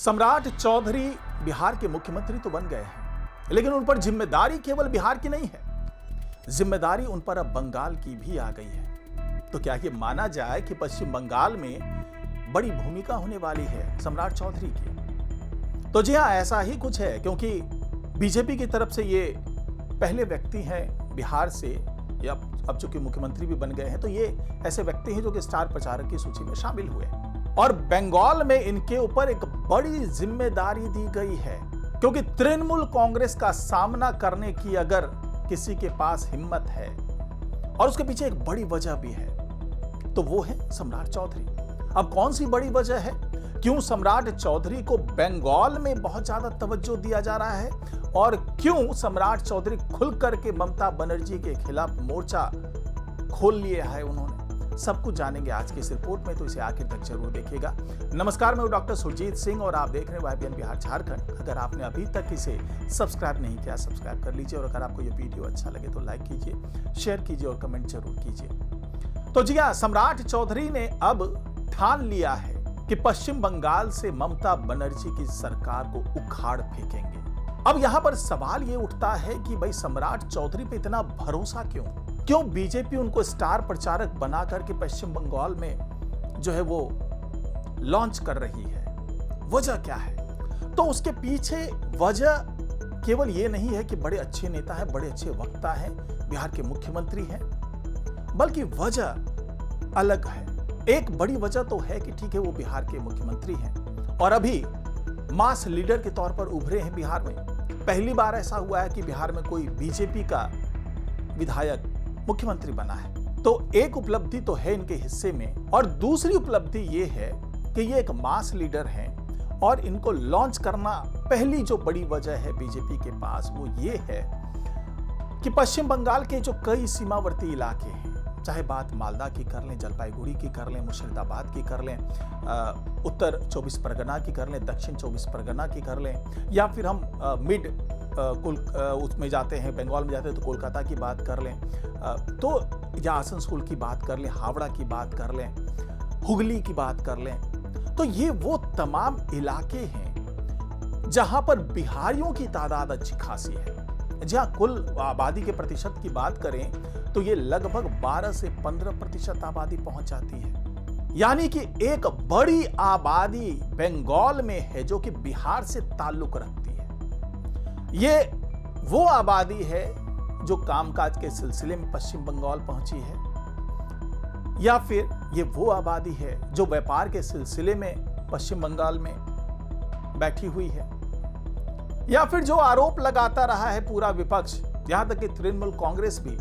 सम्राट चौधरी बिहार के मुख्यमंत्री तो बन गए हैं, लेकिन उन पर जिम्मेदारी केवल बिहार की नहीं है, जिम्मेदारी उन पर अब बंगाल की भी आ गई है। तो क्या यह माना जाए कि पश्चिम बंगाल में बड़ी भूमिका होने वाली है सम्राट चौधरी की? तो जी हां, ऐसा ही कुछ है, क्योंकि बीजेपी की तरफ से ये पहले व्यक्ति हैं बिहार से, या अब चूंकि मुख्यमंत्री भी बन गए हैं, तो ये ऐसे व्यक्ति हैं जो कि स्टार प्रचारक की सूची में शामिल हुए और बंगाल में इनके ऊपर एक बड़ी जिम्मेदारी दी गई है, क्योंकि तृणमूल कांग्रेस का सामना करने की अगर किसी के पास हिम्मत है, और उसके पीछे एक बड़ी वजह भी है, तो वो है सम्राट चौधरी। अब कौन सी बड़ी वजह है? क्यों सम्राट चौधरी को बंगाल में बहुत ज्यादा तवज्जो दिया जा रहा है, और क्यों सम्राट चौधरी खुल करके ममता बनर्जी के खिलाफ मोर्चा खोल लिया है उन्होंने? सब कुछ जानेंगे आज की इस रिपोर्ट में, तो इसे आखिर तक जरूर देखिएगा। नमस्कार, मैं हूं डॉक्टर सुरजीत सिंह और आप देख रहे हैं YBN बिहार झारखंड। अगर आपने अभी तक इसे सब्सक्राइब नहीं किया, सब्सक्राइब कर लीजिए, और अगर आपको यह वीडियो अच्छा लगे तो लाइक कीजिए, शेयर कीजिए और कमेंट जरूर कीजिए। तो जी हां, सम्राट चौधरी ने अब ठान लिया है कि पश्चिम बंगाल से ममता बनर्जी की सरकार को उखाड़ फेंकेंगे। अब यहां पर सवाल यह उठता है कि भाई सम्राट चौधरी पे इतना भरोसा क्यों बीजेपी उनको स्टार प्रचारक बना करके पश्चिम बंगाल में जो है वो लॉन्च कर रही है? वजह क्या है? तो उसके पीछे वजह केवल ये नहीं है कि बड़े अच्छे नेता हैं, बड़े अच्छे वक्ता हैं, बिहार के मुख्यमंत्री हैं, बल्कि वजह अलग है। एक बड़ी वजह तो है कि ठीक है, वो बिहार के मुख्यमंत्री हैं और अभी मास लीडर के तौर पर उभरे हैं बिहार में। पहली बार ऐसा हुआ है कि बिहार में कोई बीजेपी का विधायक मुख्यमंत्री बना है, तो एक उपलब्धि तो है इनके हिस्से में। और दूसरी उपलब्धि ये है कि ये एक मास लीडर हैं, और इनको लॉन्च करना, पहली जो बड़ी वजह है बीजेपी के पास वो ये है कि पश्चिम बंगाल के जो कई सीमावर्ती इलाके हैं, चाहे बात मालदा की कर लें, जलपाईगुड़ी की कर लें, मुर्शिदाबाद की कर लें, उत्तर 24 परगना की कर लें, दक्षिण 24 परगना की कर लें, या फिर हम उसमें जाते हैं, बंगाल में जाते हैं तो कोलकाता की बात कर लें, तो या आसनसोल की बात कर लें, हावड़ा की बात कर लें, हुगली की बात कर लें, तो ये वो तमाम इलाके हैं जहां पर बिहारियों की तादाद अच्छी खासी है। जहां कुल आबादी के प्रतिशत की बात करें तो ये लगभग 12 से 15% आबादी पहुंच जाती है। यानी कि एक बड़ी आबादी बंगाल में है जो कि बिहार से ताल्लुक रखती है। ये वो आबादी है जो कामकाज के सिलसिले में पश्चिम बंगाल पहुंची है, या फिर ये वो आबादी है जो व्यापार के सिलसिले में पश्चिम बंगाल में बैठी हुई है, या फिर जो आरोप लगाता रहा है पूरा विपक्ष, यहां तक कि तृणमूल कांग्रेस भी,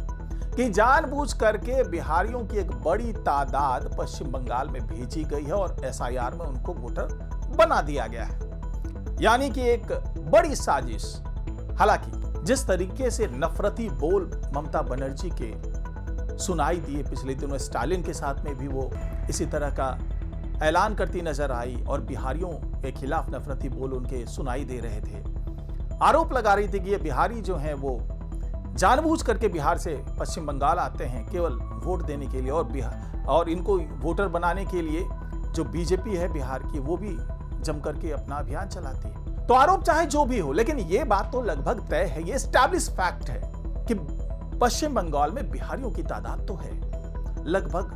कि जानबूझ करके बिहारियों की एक बड़ी तादाद पश्चिम बंगाल में भेजी गई है और SIR में उनको वोटर बना दिया गया है। यानी कि एक बड़ी साजिश। हालांकि जिस तरीके से नफरती बोल ममता बनर्जी के सुनाई दिए पिछले दिनों, स्टालिन के साथ में भी वो इसी तरह का ऐलान करती नजर आई और बिहारियों के खिलाफ नफरती बोल उनके सुनाई दे रहे थे, आरोप लगा रही थी कि ये बिहारी जो हैं वो जानबूझ करके बिहार से पश्चिम बंगाल आते हैं केवल वोट देने के लिए, और इनको वोटर बनाने के लिए जो बीजेपी है बिहार की, वो भी जम करके अपना अभियान चलाती है। तो आरोप चाहे जो भी हो, लेकिन ये बात तो लगभग तय है, ये एस्टैब्लिश फैक्ट है कि पश्चिम बंगाल में बिहारियों की तादाद तो है लगभग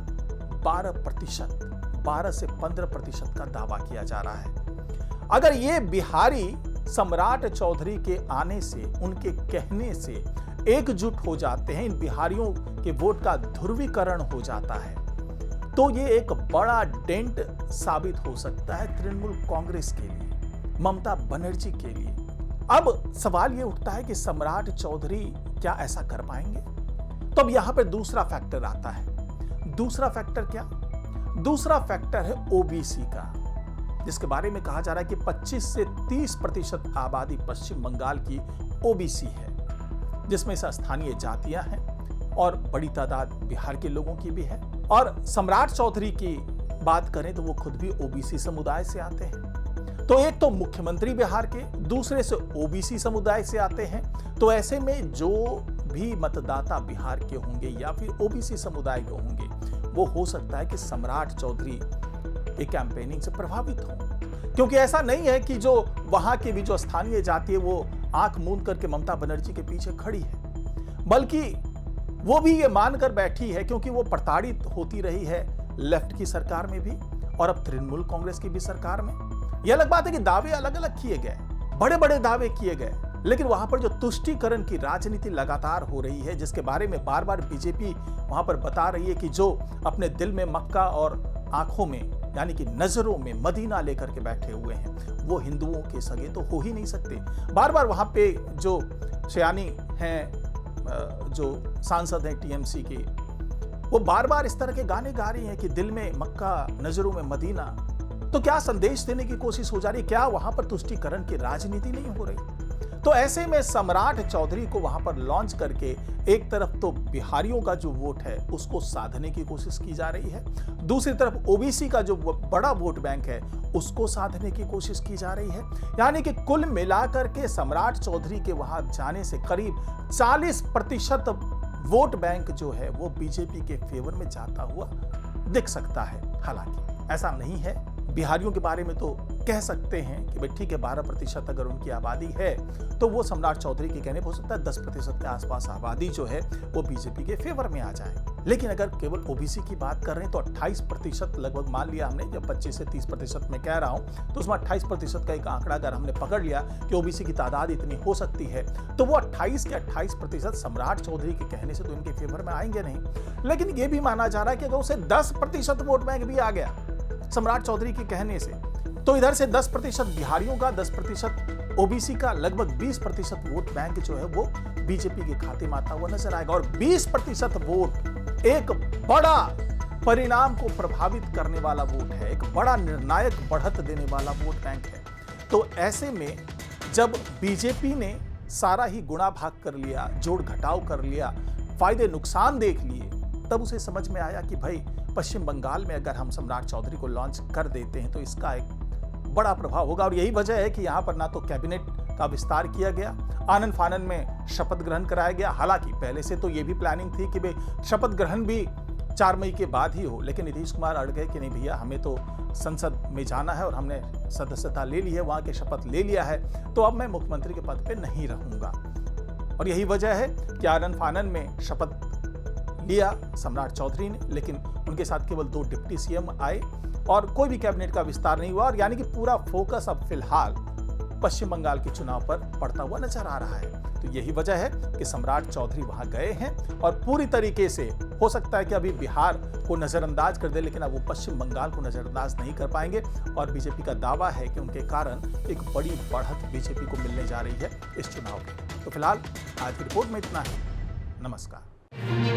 12%, 12 से 15% का दावा किया जा रहा है। अगर ये बिहारी सम्राट चौधरी के आने से, उनके कहने से एकजुट हो जाते हैं, इन बिहारियों के वोट का ध्रुवीकरण हो जाता है, तो ये एक बड़ा डेंट साबित हो सकता है तृणमूल कांग्रेस के लिए, ममता बनर्जी के लिए। अब सवाल ये उठता है कि सम्राट चौधरी क्या ऐसा कर पाएंगे? तो अब यहां पर दूसरा फैक्टर आता है। दूसरा फैक्टर क्या? दूसरा फैक्टर है ओबीसी का, जिसके बारे में कहा जा रहा है कि 25 से 30% आबादी पश्चिम बंगाल की ओबीसी है, जिसमें से स्थानीय जातियां हैं और बड़ी तादाद बिहार के लोगों की भी है। और सम्राट चौधरी की बात करें तो वो खुद भी ओबीसी समुदाय से आते हैं। तो एक तो मुख्यमंत्री बिहार के, दूसरे से ओबीसी समुदाय से आते हैं। तो ऐसे में जो भी मतदाता बिहार के होंगे या फिर ओबीसी समुदाय के होंगे, वो हो सकता है कि सम्राट चौधरी एक कैंपेनिंग से प्रभावित हो। क्योंकि ऐसा नहीं है कि जो वहां की भी जो स्थानीय जाति है वो आंख मूंद करके ममता बनर्जी के पीछे खड़ी है, बल्कि वो भी ये मानकर बैठी है, क्योंकि वो प्रताड़ित होती रही है लेफ्ट की सरकार में भी और अब तृणमूल कांग्रेस की भी सरकार में। यह अलग बात है कि दावे अलग अलग किए गए, बड़े बड़े दावे किए गए, लेकिन वहां पर जो तुष्टीकरण की राजनीति लगातार हो रही है, जिसके बारे में बार बार बीजेपी वहां पर बता रही है कि जो अपने दिल में मक्का और आंखों में यानी कि नजरों में मदीना लेकर के बैठे हुए हैं, वो हिंदुओं के सगे तो हो ही नहीं सकते। बार बार वहां पे जो सयानी हैं, जो सांसद हैं टीएमसी के, वो बार बार इस तरह के गाने गा रही हैं कि दिल में मक्का नजरों में मदीना। तो क्या संदेश देने की कोशिश हो जा रही है? क्या वहां पर तुष्टीकरण की राजनीति नहीं हो रही? तो ऐसे में सम्राट चौधरी को वहां पर लॉन्च करके एक तरफ तो बिहारियों का जो वोट है उसको साधने की कोशिश की जा रही है, दूसरी तरफ ओबीसी का जो बड़ा वोट बैंक है उसको साधने की कोशिश की जा रही है। यानी कि कुल मिलाकर के सम्राट चौधरी के वहां जाने से करीब 40% वोट बैंक जो है वो बीजेपी के फेवर में जाता हुआ दिख सकता है। हालांकि ऐसा नहीं है, बिहारियों के बारे में तो कह सकते हैं कि भाई ठीक है, 12% अगर उनकी आबादी है तो वो सम्राट चौधरी के कहने पर हो सकता है 10% के आसपास आबादी जो है वो बीजेपी के फेवर में आ जाए। लेकिन अगर केवल ओबीसी की बात कर रहे हैं तो 28% लगभग मान लिया हमने, जब 25 से 30% में कह रहा हूं तो उसमें 28% का एक आंकड़ा अगर हमने पकड़ लिया कि ओबीसी की तादाद इतनी हो सकती है, तो वो 28 के 28% सम्राट चौधरी के कहने से तो इनके फेवर में आएंगे नहीं। लेकिन ये भी माना जा रहा है कि अगर उसे 10% वोट बैंक भी आ गया सम्राट चौधरी के कहने से, तो इधर से 10% बिहारियों का, 10% ओबीसी का, लगभग 20% वोट बैंक जो है वो बीजेपी के खाते में आता हुआ नजर आएगा। और 20% वोट एक बड़ा परिणाम को प्रभावित करने वाला वोट है, एक बड़ा निर्णायक बढ़त देने वाला वोट बैंक है। तो ऐसे में जब बीजेपी ने सारा ही गुणा भाग कर लिया, जोड़ घटाव कर लिया, फायदे नुकसान देख लिए, तब उसे समझ में आया कि भाई पश्चिम बंगाल में अगर हम सम्राट चौधरी को लॉन्च कर देते हैं तो इसका एक बड़ा प्रभाव होगा। और यही वजह है कि यहां पर ना तो कैबिनेट का विस्तार किया गया, आनन फानन में शपथ ग्रहण कराया गया। हालांकि पहले से तो ये भी प्लानिंग थी कि भाई शपथ ग्रहण भी 4 मई के बाद ही हो, लेकिन नीतीश कुमार अड़ गए कि नहीं भैया, हमें तो संसद में जाना है और हमने सदस्यता ले ली है, वहां के शपथ ले लिया है, तो अब मैं मुख्यमंत्री के पद पे नहीं रहूंगा। और यही वजह है कि आनन फानन में शपथ लिया सम्राट चौधरी ने, लेकिन उनके साथ केवल 2 डिप्टी सीएम आए और कोई भी कैबिनेट का विस्तार नहीं हुआ। और यानी कि पूरा फोकस अब फिलहाल पश्चिम बंगाल के चुनाव पर पड़ता हुआ नजर आ रहा है। तो यही वजह है कि सम्राट चौधरी वहां गए हैं और पूरी तरीके से हो सकता है कि अभी बिहार को नजरअंदाज कर दे, लेकिन अब वो पश्चिम बंगाल को नजरअंदाज नहीं कर पाएंगे। और बीजेपी का दावा है कि उनके कारण एक बड़ी बढ़त बीजेपी को मिलने जा रही है इस चुनाव में। तो फिलहाल आज की रिपोर्ट में इतना ही। नमस्कार।